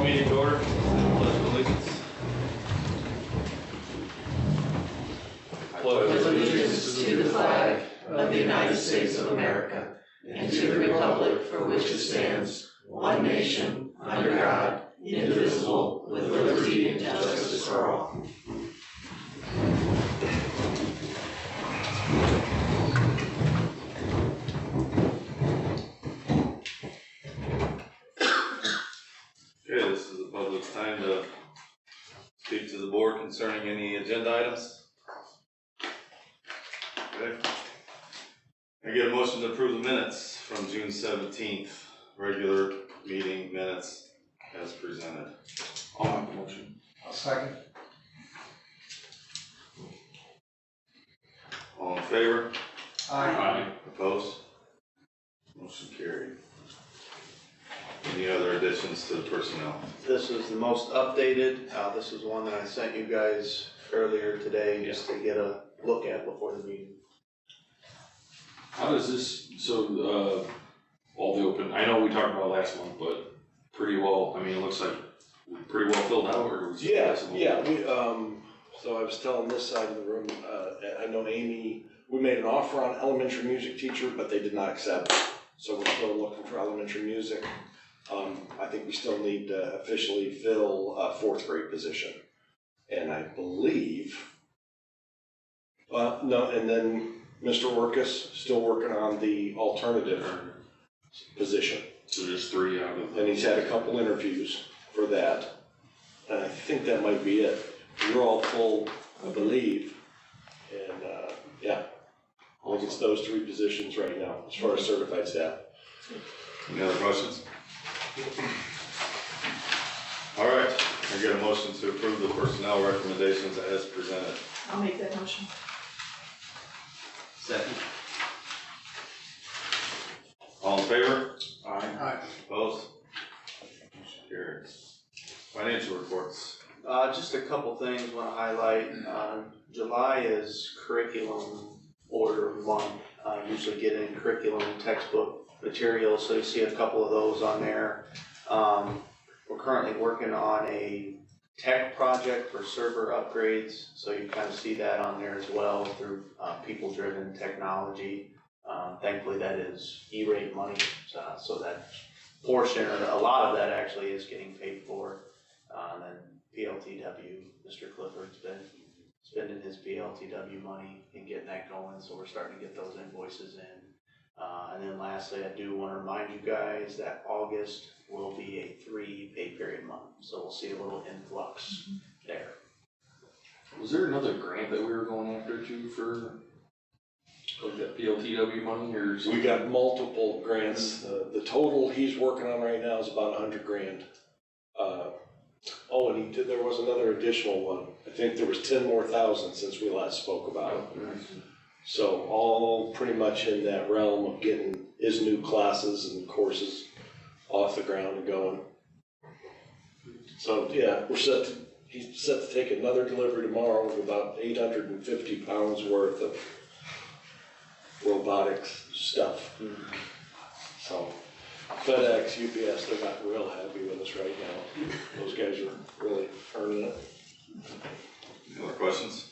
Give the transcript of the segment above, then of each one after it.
meeting to order. Pledge of allegiance. I pledge allegiance to the flag of the United States of America and to the republic for which it stands, one nation, under God, indivisible, with liberty and justice for all. Okay, this is the public's time to speak to the board concerning any agenda items. Okay. I get a motion to approve the minutes from June 17th, regular meeting minutes as presented. I'll make the motion. I'll second. All in favor? Aye. Opposed? Motion carried. Any other additions to the personnel? This is the most updated. This is one that I sent you guys earlier today just to get a look at before the meeting. How does this, all the open, I know we talked about last month, but pretty well, I mean, it looks like pretty well filled out, or was it? Yeah, so I was telling this side of the room, I know Amy, we made an offer on elementary music teacher, but they did not accept. So we're still looking for elementary music. I think we still need to officially fill a 4th grade position. And I believe, no, and then Mr. Orcus still working on the alternative position. So there's 3 out of And he's had a couple interviews for that. And I think that might be it. We're all full, I believe. And, yeah, I think it's those 3 positions right now as far as certified staff. Any other questions? All right, I get a motion to approve the personnel recommendations as presented. I'll make that motion. Second. All in favor? Aye. Opposed? Motion carried. Financial reports. Just a couple things I want to highlight. July is curriculum order month. Usually get in curriculum textbook materials, so you see a couple of those on there. We're currently working on a tech project for server upgrades, so you kind of see that on there as well through people-driven technology. Thankfully that is E-rate money, so that portion, or a lot of that actually is getting paid for. And then PLTW, Mr. Clifford's been spending his PLTW money and getting that going, so we're starting to get those invoices in. And then lastly, I do want to remind you guys that August will be a 3 pay period month, so we'll see a little influx there. Was there another grant that we were going after too for like that PLTW money or something? We got multiple grants. The total he's working on right now is about $100,000. And there was another additional one. I think there was 10 more thousand since we last spoke about it. So all pretty much in that realm of getting his new classes and courses off the ground and going. So yeah, he's set to take another delivery tomorrow of about 850 pounds worth of robotics stuff. So FedEx, UPS, they're not real happy with us right now. Those guys are really earning it. Any other questions?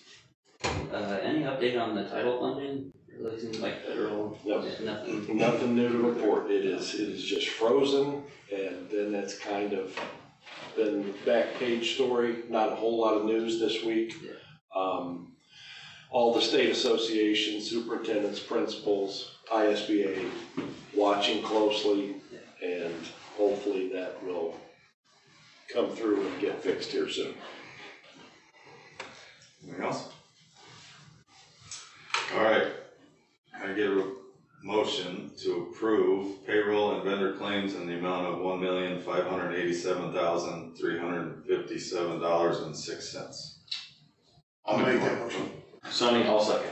Any update on the title funding? It really seems like federal. Nope. Nothing. Nothing new to report. It is just frozen, and then it's kind of been back page story. Not a whole lot of news this week. Yeah. All the state associations, superintendents, principals, ISBA watching closely, and hopefully that will come through and get fixed here soon. Anything else? All right, I get a motion to approve payroll and vendor claims in the amount of $1,587,357.06. I'll make that motion. Sonny, I'll second.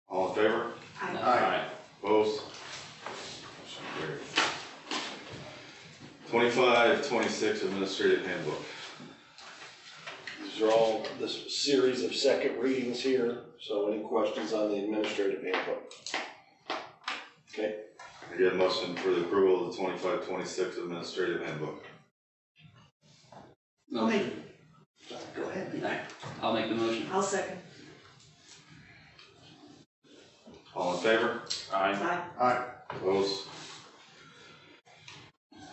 All in favor? Aye. Opposed? Motion carried. 25-26 Administrative Handbook. These are all this series of second readings here, so any questions on the administrative handbook? Okay. I I get a motion for the approval of the 25-26 administrative handbook. Motion. Go ahead. Alright, I'll make the motion. I'll second. All in favor? Aye. Aye. Opposed?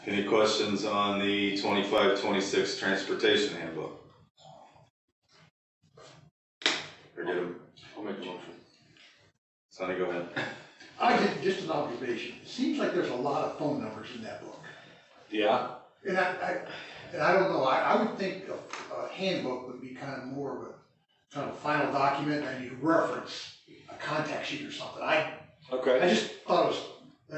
Any questions on the 25-26 transportation handbook? Or get them? I'll make the motion. Sonny, go ahead. Just an observation, it seems like there's a lot of phone numbers in that book. Yeah, And I don't know, I would think a handbook would be kind of more of a, kind of a final document, and you reference a contact sheet or something. I okay, just thought it was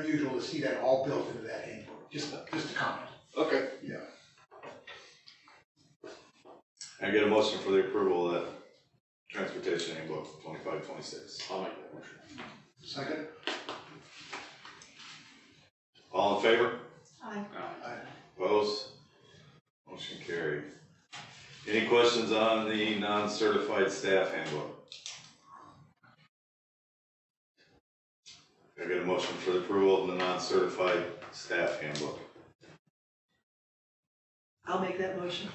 unusual to see that all built into that handbook, just a comment. okay. Yeah. I get a motion for the approval of that transportation handbook, 25-26. I'll make that motion. Second? All in favor? Aye. Opposed? Motion carried. Any questions on the non-certified staff handbook? I get a motion for the approval of the non-certified staff handbook. I'll make that motion.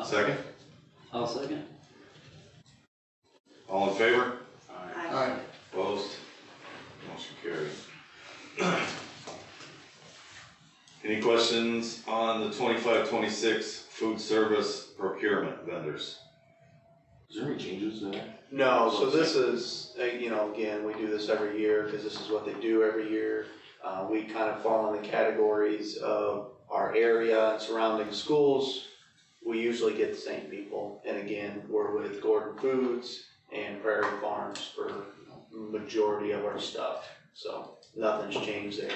Second? I'll second. All in favor? Aye. Aye. Opposed? Motion carried. Any questions on the 25-26 food service procurement vendors? Is there any changes to that? No, so this is, you know, again, we do this every year because this is what they do every year. We kind of fall in the categories of our area and surrounding schools. We usually get the same people. And again, we're with Gordon Foods and Prairie Farms for majority of our stuff. So nothing's changed there.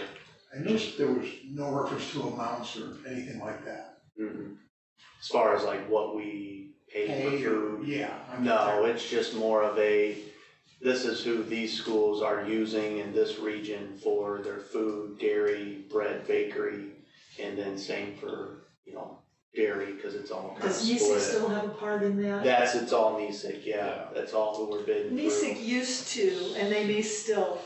I noticed there was no reference to amounts or anything like that. As far as like what we pay for Pay or, food. yeah. No, it's just more of a, this is who these schools are using in this region for their food, dairy, bread, bakery, and then same for, you know, dairy, cause it's all kind of Does NESIC split. still have a part in that? It's all NESIC, yeah, that's all who we're bidding through. NESIC used to, and they may still,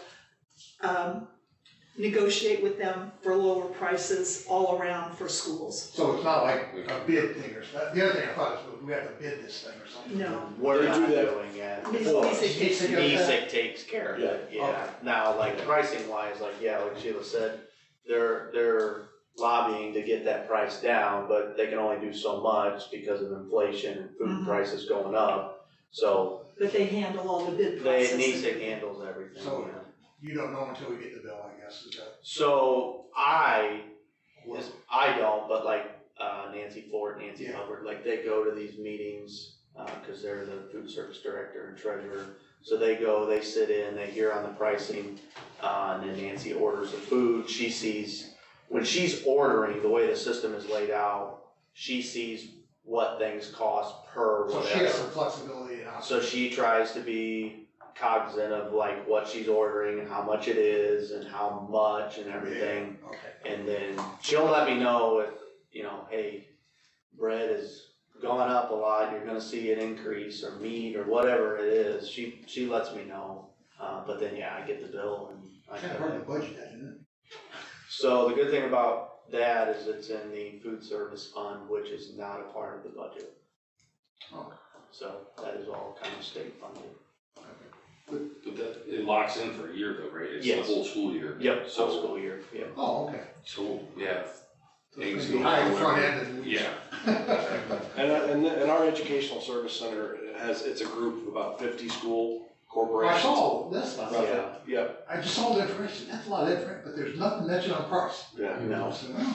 negotiate with them for lower prices all around for schools. So it's not like a bid thing or something. The other thing I thought is, we have to bid this thing or something. No. We're They do not that. doing it. NESIC NESIC takes care of it, Yeah. yeah. Now, like pricing wise, like, yeah, like Sheila said, they're lobbying to get that price down, but they can only do so much because of inflation and food Mhm. prices going up. So But they handle all the bid they, process. NESIC handles everything, So- yeah. You don't know until we get the bill, I guess, is that? So I don't, but like Nancy Ford, Nancy Yeah. Hubbard, like they go to these meetings, cause they're the food service director and treasurer. So they go, they sit in, they hear on the pricing, and then Nancy orders the food. She sees, when she's ordering, the way the system is laid out, she sees what things cost per So whatever. she has some flexibility and So she tries to be cognizant of like what she's ordering and how much it is and how much and everything. Okay. And then she'll let me know if, you know, hey, bread is going up a lot, you're gonna see an increase, or meat or whatever it is. She lets me know. But then, yeah, I get the bill and I Kind of hard to budget that, isn't it? So the good thing about that is it's in the food service fund, which is not a part of the budget. Okay. So that is all kind of state funded. But that, it locks in for a year though, right? It's the Yes. whole school year. Yep, So, so school year, yep. Oh, okay. so, yeah. So Eggs it's gonna be go high in up the or front whatever. end and. Yeah. And our educational service center it's a group of about 50 school I corporations. saw, that's not, Yeah. Yep, I just saw the information, that's a lot of information, but there's nothing mentioned on price. yeah. No. So, well,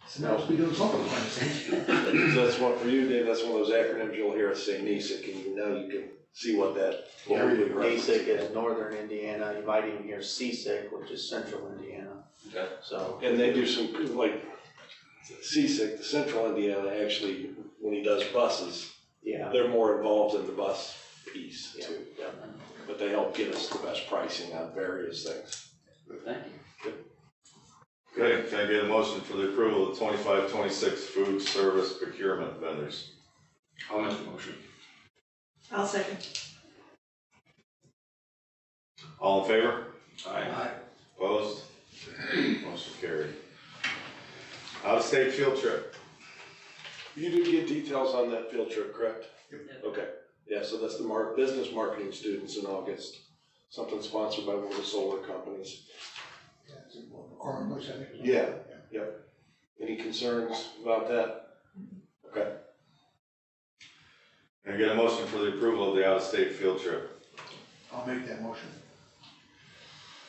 so must be doing something kind of thing. So that's one for you, Dave, that's one of those acronyms you'll hear us say NESIC, and now you can see what that. Yeah, really represents. NESIC is northern Indiana, you might even hear CSIC, which is central Indiana. Okay. So. And they do some, like, CSIC, the Central Indiana, actually, when he does buses, Yeah, they're more involved in the bus piece yeah, too. yeah. But they help get us the best pricing on various things. Thank you. Okay, can I get a motion for the approval of the 25-26 food service procurement vendors? I'll make the motion. I'll second. All in favor? Aye. Aye. Opposed? Motion carried. Out-of-state field trip. You did get details on that field trip, correct? Yep. Okay, yeah, so that's the business marketing students in August, something sponsored by one of the solar companies. Yeah, it's in McCormick Place, I think. Yeah. Yep. Any concerns about that? Okay. Can I get a motion for the approval of the out-of-state field trip? I'll make that motion.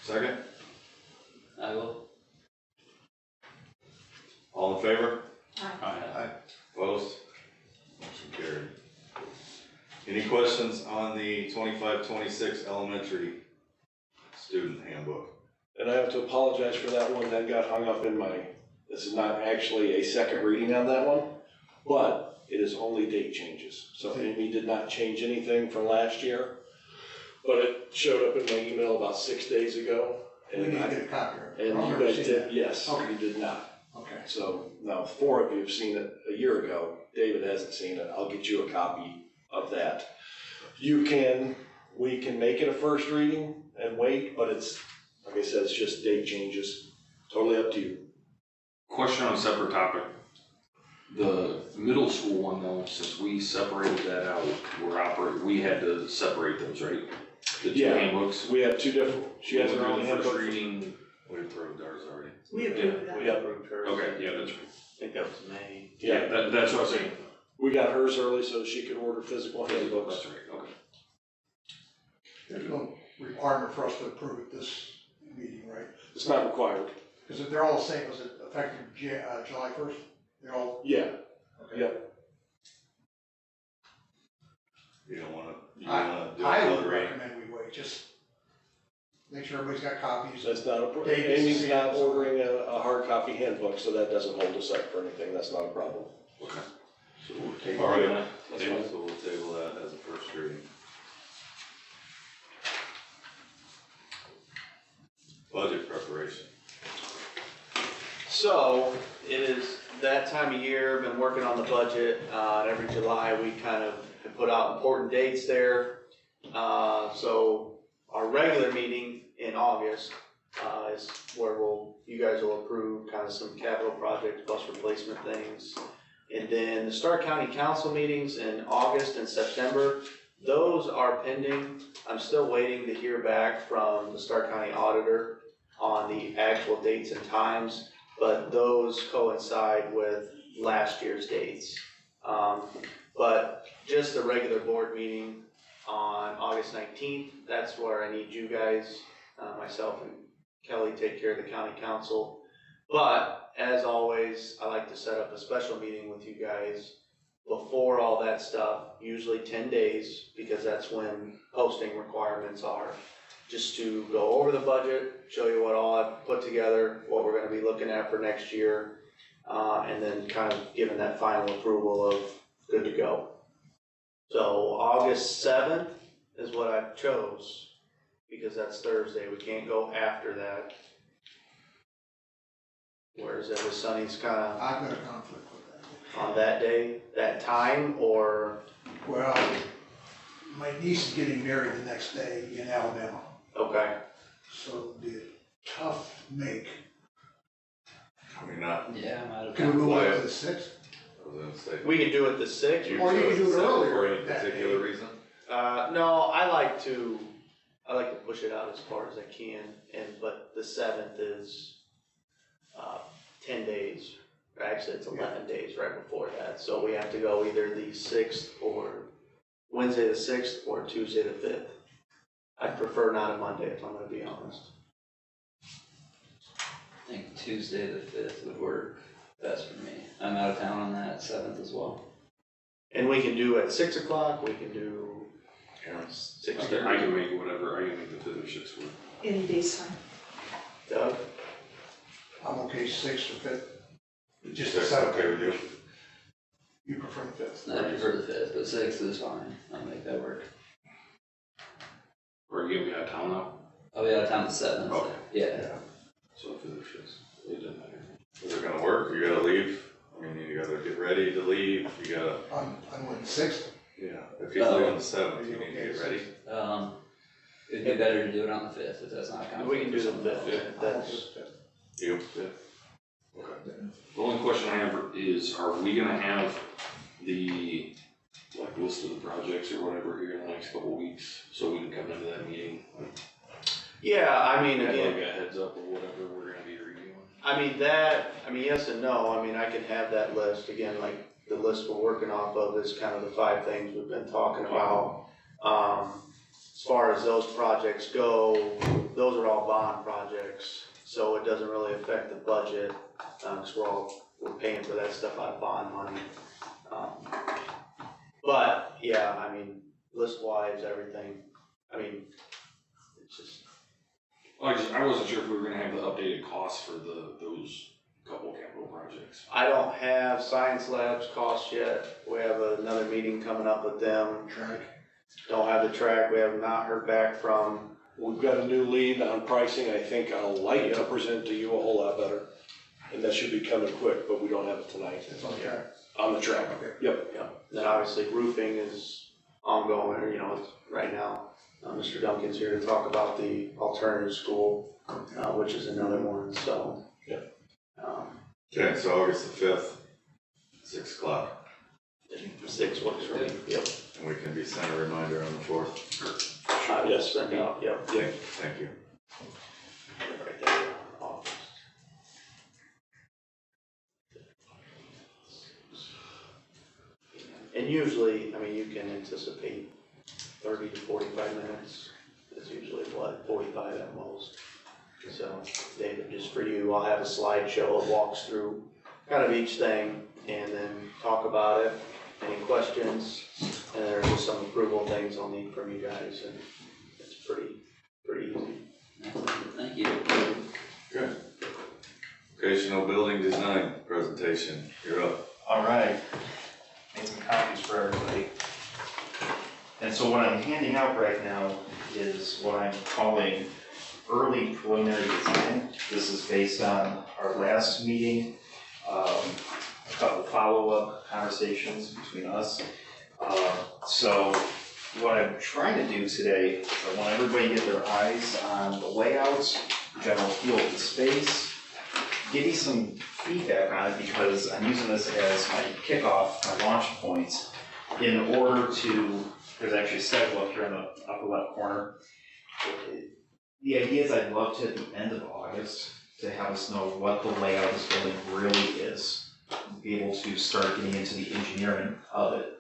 Second? I will. All in favor? Aye. Opposed? Motion carried. Any questions on the 25-26 elementary student handbook? And I have to apologize for that one, that got hung up in this is not actually a second reading on that one, but it is only date changes. So Amy did not change anything from last year, but it showed up in my email about 6 days ago. We need to get a copy of it. And I'll you never guys see did, that. yes, Okay. you did not. Okay. So now 4 of you have seen it a year ago. David hasn't seen it. I'll get you a copy of that. We can make it a first reading and wait, but it's, like I said, it's just date changes. Totally up to you. Question on a separate topic. The middle school one though, since we separated that out, we had to separate those, right? The two Yeah. handbooks. We have two different, she has her own The handbook. first reading, We approved ours already. We approved that. We approved hers. okay, yeah, that's right. I think that was May. Yeah, That's what I was saying. we got hers early so she could order physical handbooks. That's right, okay. There's no requirement for us to approve it this meeting, right? It's not required. Because they're all the same, was it effective July 1st? They're all, Yeah, okay. yeah. You don't wanna do I would another reading? recommend we wait, just make sure everybody's got copies. That's not a, David's Amy's seen not it. ordering a hard copy handbook, so that doesn't hold us up for anything. That's not a problem. Okay. So we'll take All right. that. That's Yeah, fine. so we'll table that as a first reading. Budget preparation. So, it is that time of year, been working on the budget, and every July we kind of have put out important dates there. So our regular meeting in August, is where you guys will approve kind of some capital projects, bus replacement things. And then the Stark County Council meetings in August and September, those are pending. I'm still waiting to hear back from the Stark County Auditor on the actual dates and times, but those coincide with last year's dates. But just the regular board meeting on August 19th, that's where I need you guys, myself and Kelly, take care of the county council. But as always, I like to set up a special meeting with you guys before all that stuff, usually 10 days, because that's when posting requirements are. Just to go over the budget, show you what all I've put together, what we're gonna be looking at for next year, and then kind of giving that final approval of good to go. So August 7th is what I chose, because that's Thursday, we can't go after that. Whereas it was Sunny's kinda I've got a conflict with that. on that day, that time, or, Well, my niece is getting married the next day in Alabama, okay, so it'll be a tough make. I mean, not, Yeah, I'm out of Can we town. move it Why? to the 6th? I was gonna say. we could do it the 6th. Or you can do it earlier For any that particular day. reason? No, I like to push it out as far as I can, but the 7th is, 10 days, actually it's 11 days right before that, so we have to go either the 6th or Wednesday the 6th or Tuesday the 5th. I'd prefer not a Monday if I'm gonna be honest. I think Tuesday the 5th would work best for me. I'm out of town on that 7th as well. And we can do at 6 o'clock, we can do I 6:30. can make whatever, I can make the 5th or 6th work. Any day's fine. Doug, I'm okay 6th or 5th. Just the Sixth, 7th. okay with you? You prefer the 5th? I prefer the 5th, but 6th is fine. I'll make that work. Or you gonna be out of town now? I'll be out of town the 7th. Okay. Yeah. So 5th or 6th, it doesn't matter. Is it gonna work? You gotta leave? I mean, you gotta get ready to leave, you gotta, I'm with the 6th. yeah, if he's leaving the 7th, you need to get ready. It'd be better to do it on the fifth, if that's not a conflict. We can do the or something. fifth, that's, Yep. The only question I have is, are we gonna have the, like, list of the projects or whatever here in the next couple weeks, so we can come into that meeting? yeah, I mean, Have again, like a heads up of whatever we're gonna be reviewing. yes and no, I can have that list, again, like, the list we're working off of is kind of the 5 things we've been talking about. As far as those projects go, those are all bond projects, so it doesn't really affect the budget, cause we're paying for that stuff out of bond money. But, yeah, list-wise, everything, it's just, I wasn't sure if we were gonna have the updated costs for those couple capital projects. I don't have Science Labs costs yet, we have another meeting coming up with them. Track. Don't have the track, we have not heard back from, We've got a new lead on pricing, I think I'll like to present to you a whole lot better. And that should be coming quick, but we don't have it tonight. It's on track. On the track. Okay. Yep. then obviously roofing is ongoing, it's right now. Mr. Duncan's here to talk about the alternative school, which is another one, so. Yeah. Okay, so August the 5th, 6 o'clock, 6 works for me, yep. and we can be sent a reminder on the 4th. Yes, send out, yep. Thank you. Right there, August. And usually, you can anticipate 30 to 45 minutes, is usually 45 at most. So, David, just for you, I'll have a slideshow that walks through kind of each thing, and then talk about it, any questions, and there's just some approval things I'll need from you guys, and it's pretty easy. Thank you. Good. Recreational building design presentation, you're up. All right, made some copies for everybody. And so what I'm handing out right now is what I'm calling early preliminary design. This is based on our last meeting, a couple follow-up conversations between us. So what I'm trying to do today is I want everybody to get their eyes on the layout, general feel of the space, give you some feedback on it because I'm using this as my kickoff, my launch point, in order to, there's actually a schedule up here in the upper left corner. The idea is I'd love to, at the end of August, to have us know what the layout of this building really is, be able to start getting into the engineering of it.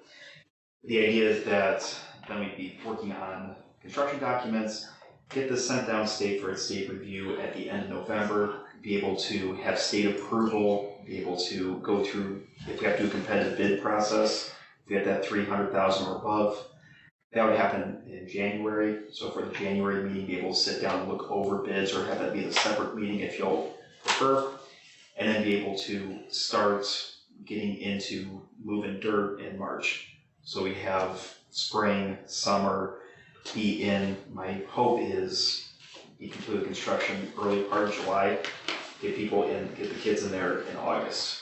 The idea is that then we'd be working on construction documents, get this sent down state for its state review at the end of November, be able to have state approval, be able to go through, if we have to do a competitive bid process, if we have that 300,000 or above, that would happen in January. So for the January meeting, be able to sit down and look over bids or have that be a separate meeting if you'll prefer, and then be able to start getting into moving dirt in March. So we have spring, summer, be in, my hope is be complete with construction early part of July, get people in, get the kids in there in August.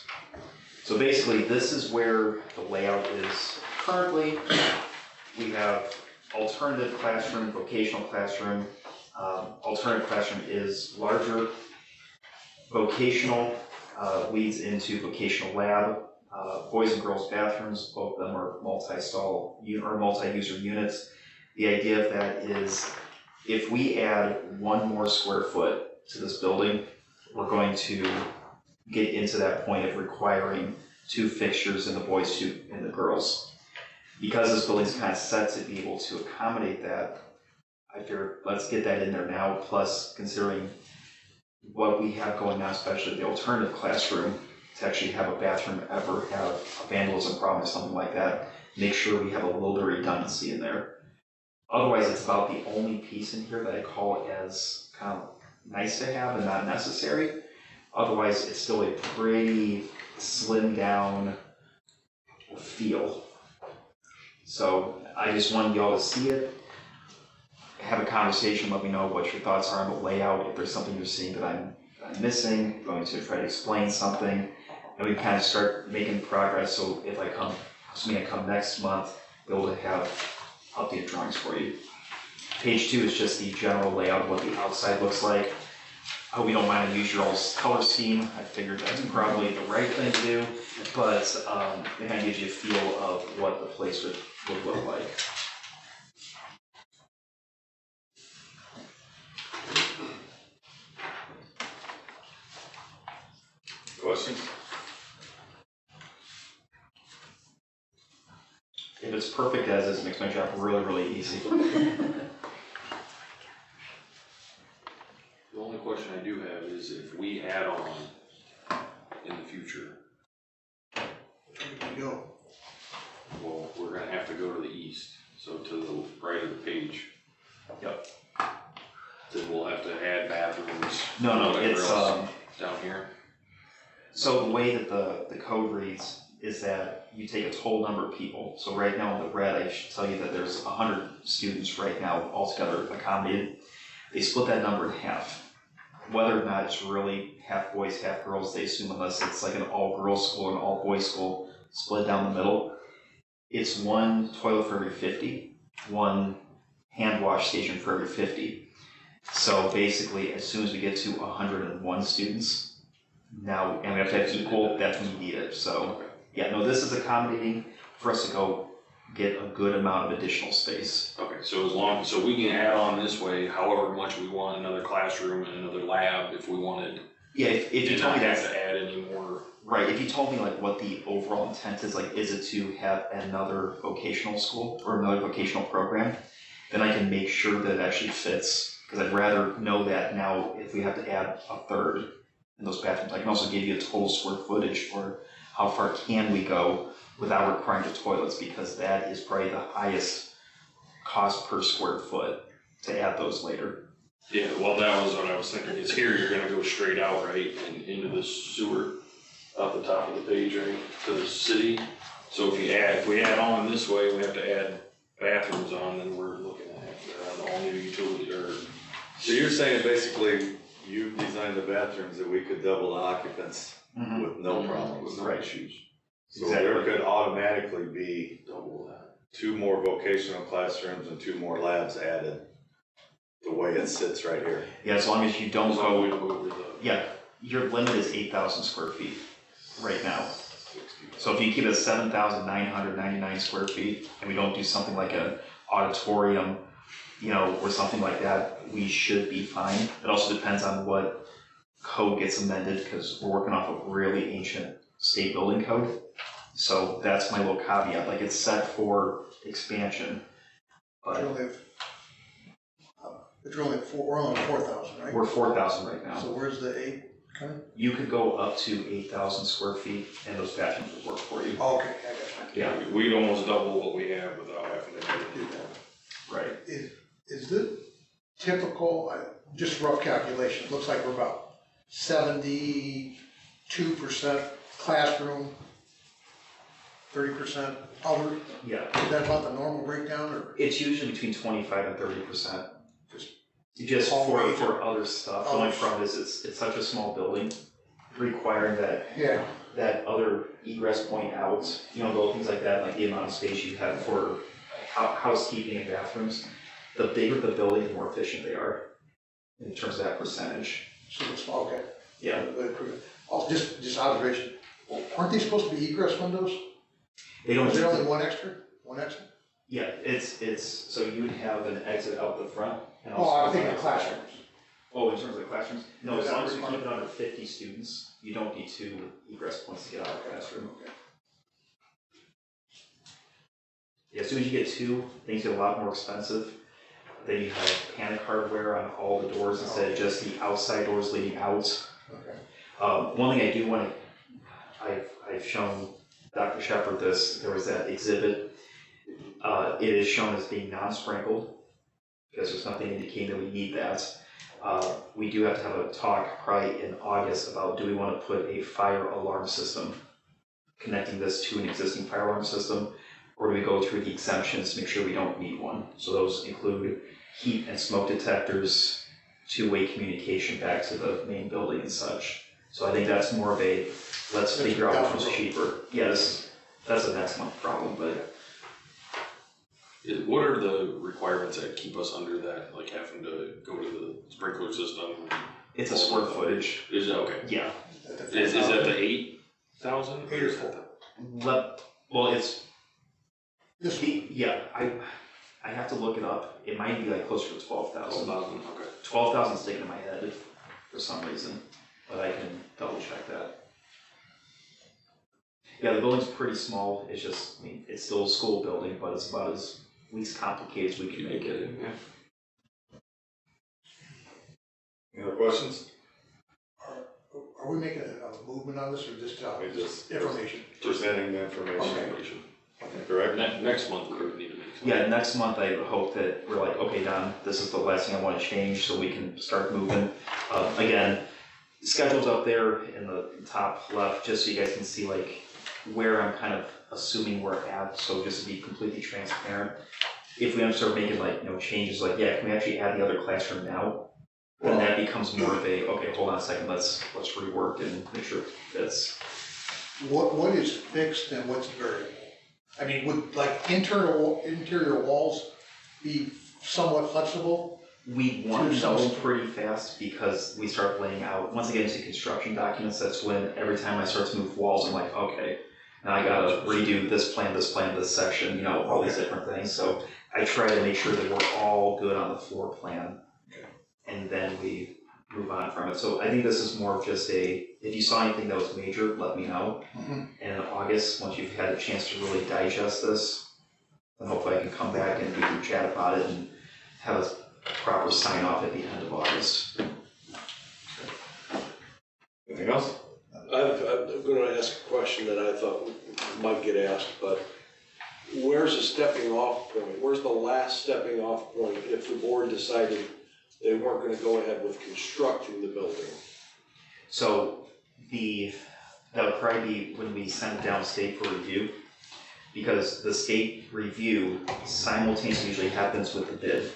So basically this is where the layout is currently. We have alternative classroom, vocational classroom. Alternative classroom is larger. Vocational leads into vocational lab. Boys and girls bathrooms, both of them are multi-stall or multi-user units. The idea of that is if we add 1 more square foot to this building, we're going to get into that point of requiring 2 fixtures in the boys, 2 in the girls. Because this building's kind of set to be able to accommodate that, I figured let's get that in there now, plus considering what we have going on, especially the alternative classroom, to actually have a bathroom ever have a vandalism problem or something like that, make sure we have a little bit of redundancy in there. Otherwise, it's about the only piece in here that I call it as kind of nice to have and not necessary. Otherwise, it's still a pretty slimmed down feel. So I just wanted y'all to see it, have a conversation, let me know what your thoughts are on the layout, if there's something you're seeing that I'm missing, going to try to explain something, and we kind of start making progress. So if I come next month, be able to have updated drawings for you. Page 2 is just the general layout of what the outside looks like. I hope you don't mind a usual color scheme. I figured that's probably the right thing to do, but it kind of gives you a feel of what the place would look like. Questions? If it's perfect as is, it makes my job really, really easy. The only question I do have is if we add on in the future, There we go. well, we're gonna have to go to the east, so to the right of the page. Yep. Then we'll have to add bathrooms. No, whatever it's, else down here. So the way that the code reads is that you take a total number of people. So right now in the red, I should tell you that there's 100 students right now altogether accommodated. They split that number in half. Whether or not it's really half boys, half girls, they assume unless it's like an all-girls school or an all-boys school split down the middle. It's one toilet for every 50, one hand wash station for every 50. So basically, as soon as we get to 101 students, now, and we have to have equal, that's when you need it. So, yeah, no, this is accommodating for us to go get a good amount of additional space. Okay, so we can add on this way however much we want, another classroom and another lab if we wanted. Yeah, if you And told not me have that, to add any more. right, if you told me like what the overall intent is, like, is it to have another vocational school or another vocational program, then I can make sure that it actually fits. Because I'd rather know that now if we have to add a third in those bathrooms. I can also give you a total square footage for how far can we go without requiring the toilets, because that is probably the highest cost per square foot to add those later. Yeah, well, that was what I was thinking, is here you're gonna go straight out, right, and into the sewer off the top of the page, right, to the city. So if we add on this way, we have to add bathrooms on, then we're looking at all new utility, or. So you're saying basically you designed the bathrooms that we could double the occupants with no problems? With no Right. issues. So there Exactly. could automatically be Double that. 2 more vocational classrooms and 2 more labs added, the way it sits right here. Yeah, as long as you don't So we go, go over the. yeah, your limit is 8,000 square feet right now. So if you keep it at 7,999 square feet, and we don't do something like an auditorium, or something like that, we should be fine. It also depends on what code gets amended, because we're working off of really ancient state building code. So that's my little caveat, like it's set for expansion, But but you're only we're only 4,000, right? we're 4,000 right now. So where's the 8 coming? You could go up to 8,000 square feet, and those bathrooms would work for you. Oh, okay, I got Yeah, We'd almost double what we have without having to do that. right. you. Is the typical, just rough calculation, looks like we're about 72% classroom, 30% other. Yeah, Is that about the normal breakdown, or? it's usually between 25 and 30%. Just Just hallways for other stuff. The only problem is it's such a small building, requiring Yeah. that other egress point out, little things like that, like the amount of space you have for housekeeping and bathrooms. The bigger the building, the more efficient they are in terms of that percentage. So it's, okay. Yeah, Oh, just observation, aren't they supposed to be egress windows? they don't. Is there only one extra? One exit? Yeah, it's, so you would have an exit out the front and Oh, also. I think the classrooms. Oh, in terms of the classrooms? No, as Is that long as you keep required? it under 50 students, you don't need 2 egress points to get out of the classroom. Okay. Yeah, as soon as you get 2, things get a lot more expensive. Then you have panic hardware on all the doors instead of just the outside doors leading out. Okay. One thing I do want to, I've shown Dr. Shepard this, there was that exhibit. It is shown as being non-sprinkled, because there's nothing indicating that we need that. We do have to have a talk probably in August about, do we want to put a fire alarm system, connecting this to an existing fire alarm system, or do we go through the exemptions to make sure we don't need one? So those include heat and smoke detectors, two-way communication back to the main building and such. So I think that's more of a, let's figure out which one's cheaper. Yes, that's a next month problem, but What are the requirements that keep us under that, like having to go to the sprinkler system? It's a square footage. Is it, okay. Yeah. Is that the 8,000? 8 or 4. Well, it's, This, yeah, I have to look it up. It might be like closer to 12,000. 12,000, okay. 12,000 is sticking in my head for some reason, but I can double check that. Yeah, the building's pretty small. It's just, I mean, it's still a school building, but it's about as least complicated as we can make it. Yeah. Any other questions? are we making a movement on this or just, We just information? presenting the information, correct? Next month, we would need to make some. Yeah, next month I hope that we're like, okay, Don, this is the last thing I want to change so we can start moving. Again, schedule's up there in the top left, just so you guys can see like where I'm kind of assuming we're at, so just to be completely transparent. If we start making like, changes like, yeah, can we actually add the other classroom now? Then that becomes more of a, okay, hold on a second, let's rework and make sure it fits. What is fixed and what's variable? I mean, would like interior walls be somewhat flexible? We want to know pretty fast because we start laying out, once I get into construction documents, that's when every time I start to move walls, I'm like, okay, now I gotta redo this plan, this section, all these different things. So I try to make sure that we're all good on the floor plan. Okay. And then we move on from it. So I think this is more of just if you saw anything that was major, let me know. Mhm. And in August, once you've had a chance to really digest this, then hopefully I can come back and we can chat about it and have a proper sign off at the end of August. Anything else? I'm gonna ask a question that I thought might get asked, but where's the stepping off point? Where's the last stepping off point if the board decided they weren't gonna go ahead with constructing the building? So that would probably be when we send it downstate for review, because the state review simultaneously usually happens with the bid.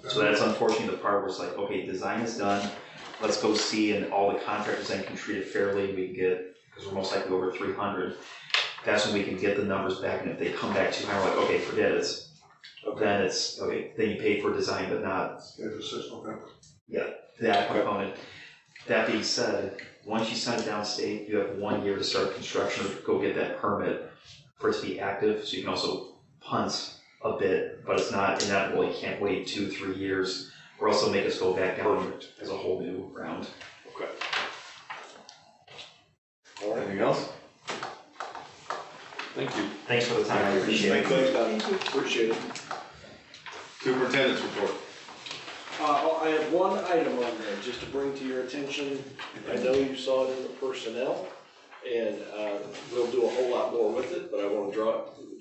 So that's unfortunately the part where it's like, okay, design is done, let's go see, and all the contractors then can treat it fairly, we can get, because we're most likely over 300, that's when we can get the numbers back, and if they come back too high, we're like, okay, forget it. Then it's, okay, then you pay for design, but not that component. That being said, once you send it downstate, you have 1 year to start construction, or go get that permit for it to be active, so you can also punt a bit, but it's not inevitable, you can't wait 2-3 years, or also make us go back down as a whole new round. Okay. Anything else? Thank you. Thanks for the time, I appreciate it. Thanks, Don. Appreciate it. Superintendent's report. I have one item on there, just to bring to your attention. I know you saw it in the personnel, and we'll do a whole lot more with it, but I want to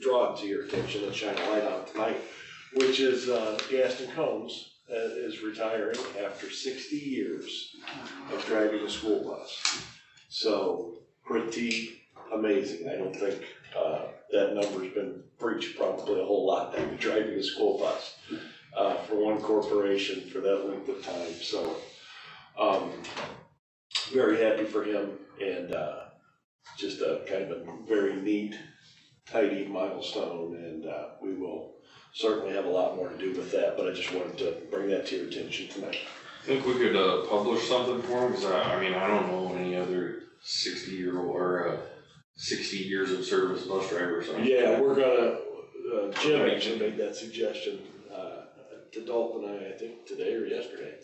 draw it to your attention and shine a light on it tonight, which is Gaston Combs is retiring after 60 years of driving a school bus. So pretty amazing. I don't think that number's been breached probably a whole lot, that driving a school bus for one corporation for that length of time. So very happy for him, and just a kind of a very neat, tidy milestone, and we will certainly have a lot more to do with that, but I just wanted to bring that to your attention tonight. Think we could publish something for him, because I mean, I don't know any other 60-year-old or 60 years of service bus driver or something. Yeah, we're gonna, Jim actually made that suggestion to Dalton and I think today or yesterday.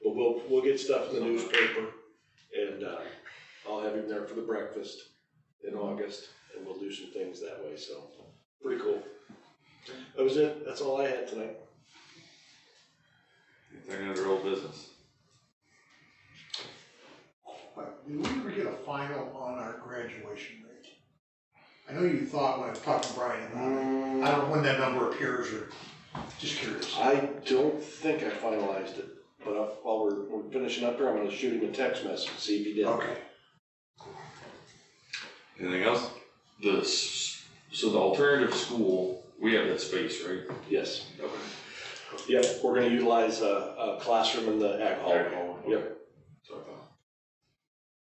But we'll get stuff in the newspaper, and I'll have him there for the breakfast in August, and we'll do some things that way, so pretty cool. That was it, that's all I had tonight. Anything under old business? Did we ever get a final on our graduation rate? I know you thought when I was talking to Brian about it. I don't know when that number appears, or just curious. I don't think I finalized it, but while we're finishing up here, I'm gonna shoot him a text message and see if he did. Okay. Anything else? So the alternative school, we have that space, right? Yes. Okay. Yep, we're gonna utilize a classroom in the ag hall. Yep. So I thought.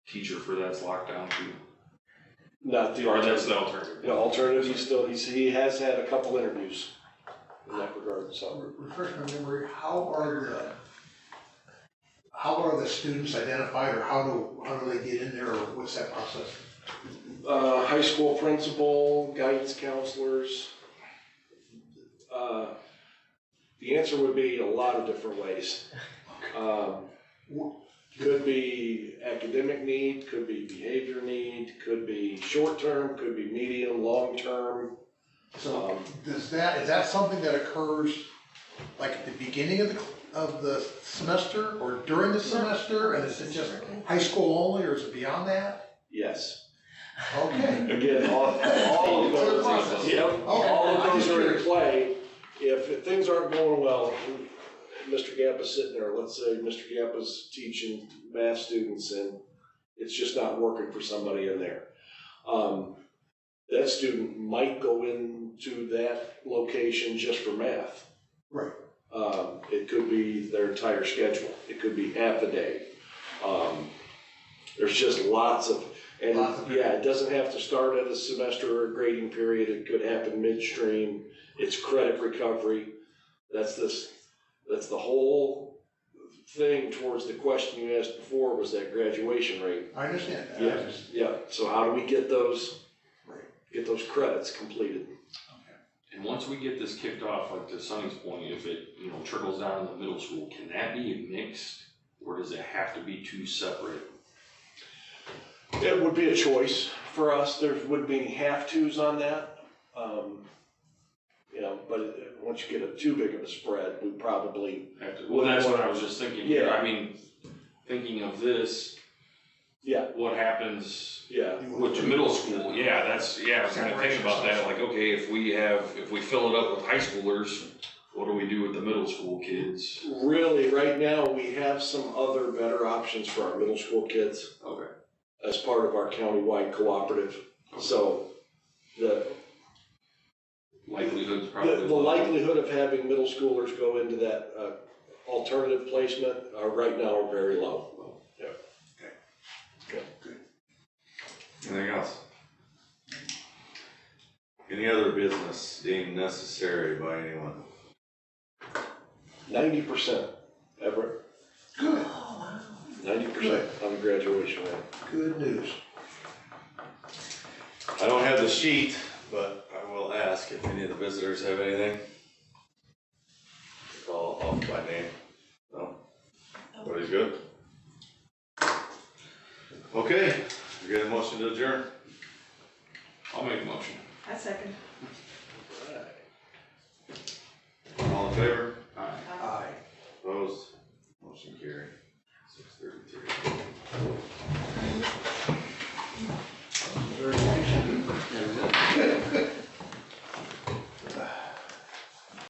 Teacher for that's locked down too. Not the Or that's alternative. the alternative. The alternative, he has had a couple interviews. in that regard, so. Refresh my memory, how are the students identified, or how do they get in there, or what's that process? High school principal, guidance counselors. The answer would be a lot of different ways. Could be academic need, could be behavior need, could be short-term, could be medium, long-term. So is that something that occurs like at the beginning of the semester or during the semester? And is it just high school only, or is it beyond that? Yes. Okay. Again, all of those, yep, all of those are in play. If things aren't going well, Mr. Gappa's sitting there, let's say Mr. Gappa's teaching math students and it's just not working for somebody in there. That student might go into that location just for math. Right. It could be their entire schedule. It could be half a day. There's just lots of, yeah, it doesn't have to start at a semester or a grading period. It could happen midstream. It's credit recovery. That's the whole thing towards the question you asked before, was that graduation rate. I understand that. Yeah, yeah. So how do we get those, Right. get those credits completed? And once we get this kicked off, like to Sonny's point, if it, trickles down to the middle school, can that be mixed? Or does it have to be two separate? It would be a choice for us. There wouldn't be any have-tos on that. But once you get too big of a spread, we probably. Well, that's what I was just thinking here. Yeah. I mean, thinking of this, Yeah, what happens yeah. with the middle school? Yeah, I was kind of thinking about that, like, okay, if we fill it up with high schoolers, what do we do with the middle school kids? Really, right now, we have some other better options for our middle school kids Okay. as part of our countywide cooperative. So the Likelihood's probably the low. likelihood of having middle schoolers go into that alternative placement right now are very low. Yeah. Okay. Good. Anything else? Any other business deemed necessary by anyone? 90%, Everett. Good. 90% on the graduation rate. Good news. I don't have the sheet, but I will ask if any of the visitors have anything. Call off by name. No? Everybody's good? Okay, we get a motion to adjourn. I'll make a motion. I second. All in favor?